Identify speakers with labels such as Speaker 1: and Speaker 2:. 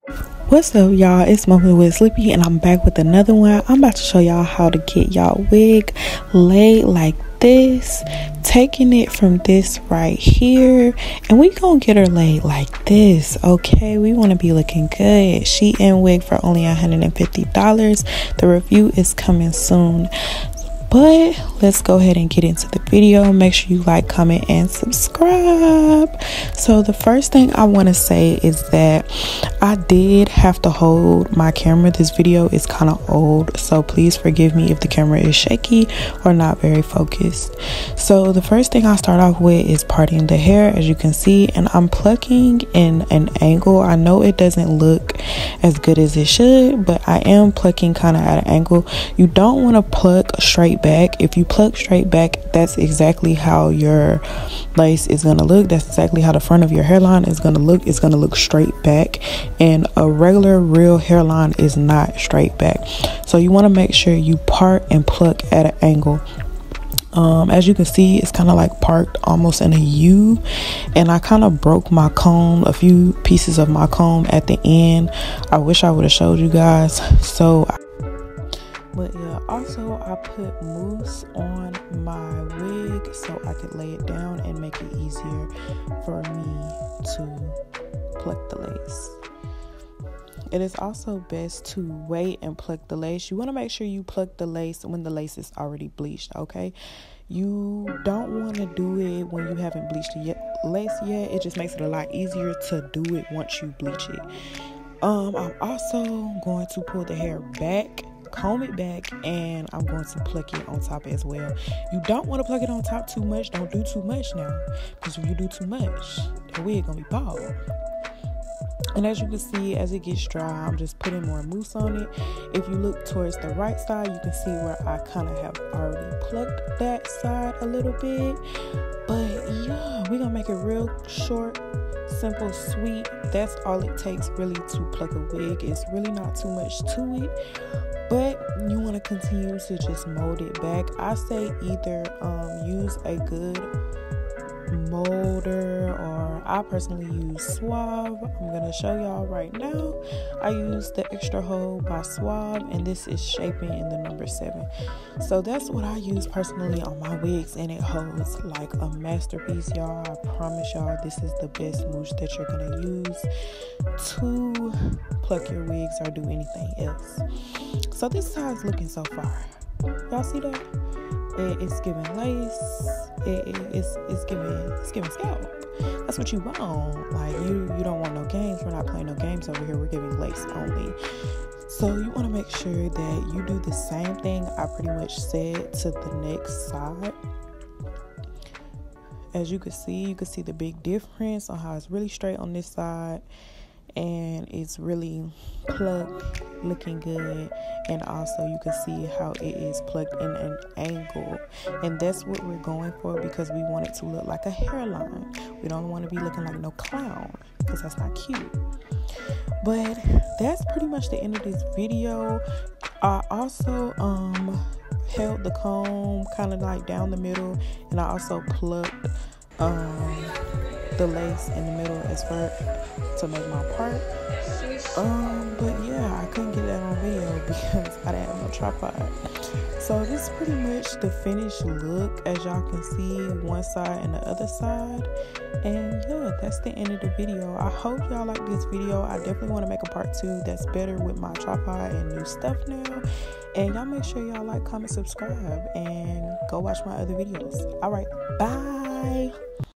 Speaker 1: What's up, y'all? It's Mama with Slippy, and I'm back with another one. I'm about to show y'all how to get y'all wig laid like this, taking it from this right here, and we gonna get her laid like this. Okay, we want to be looking good. Shein wig for only $150. The review is coming soon, but let's go ahead and get into the video. Make sure you like, comment, and subscribe. So the first thing I want to say is that I did have to hold my camera. This video is kind of old, so please forgive me if the camera is shaky or not very focused. So the first thing I start off with is parting the hair, as you can see, and I'm plucking in an angle. I know it doesn't look as good as it should, but I am plucking kind of at an angle. You don't want to pluck straight back. If you pluck straight back, that's exactly how your lace is going to look. That's exactly how the front of your hairline is going to look. It's going to look straight back, and a regular real hairline is not straight back. So you want to make sure you part and pluck at an angle. As you can see, it's kind of like parked almost in a U, and I kind of broke my comb, a few pieces of my comb at the end. I wish I would have showed you guys. But yeah, also I put mousse on my wig so I could lay it down and make it easier for me to pluck the lace. It is also best to wait and pluck the lace. You want to make sure you pluck the lace when the lace is already bleached, okay? You don't want to do it when you haven't bleached the lace yet. It just makes it a lot easier to do it once you bleach it. I'm also going to pull the hair back, comb it back, and I'm going to pluck it on top as well. You don't want to pluck it on top too much. Don't do too much now, because if you do too much, the wig gonna be bald. And as you can see, as it gets dry, I'm just putting more mousse on it. If you look towards the right side, you can see where I kind of have already plucked that side a little bit. But yeah, we're gonna make it real short, simple, sweet. That's all it takes really to pluck a wig. It's really not too much to it, but you want to continue to just mold it back. I say either use a good molder, or I personally use Suave. I'm gonna show y'all right now. I use the Extra Hold by Suave, and this is shaping in the number 7. So that's what I use personally on my wigs, and it holds like a masterpiece, y'all. I promise y'all, this is the best mousse that you're gonna use to pluck your wigs or do anything else. So this is how it's looking so far. Y'all see that? It's giving lace. It's giving scalp. That's what you want. Like you don't want no games. We're not playing no games over here. We're giving lace only. So you want to make sure that you do the same thing I pretty much said to the next side. As you can see the big difference on how it's really straight on this side, and it's really plucked, looking good. And also you can see how it is plucked in an angle, and that's what we're going for, because we want it to look like a hairline. We don't want to be looking like no clown, because that's not cute. But that's pretty much the end of this video. I also held the comb kind of like down the middle, and I also plucked the lace in the middle as far to make my part. But yeah, I couldn't get that on video because I didn't have no tripod. So this is pretty much the finished look, as y'all can see, one side and the other side. And yeah, that's the end of the video. I hope y'all like this video. I definitely want to make a part 2 that's better with my tripod and new stuff now. And y'all make sure y'all like, comment, subscribe, and go watch my other videos. All right, bye.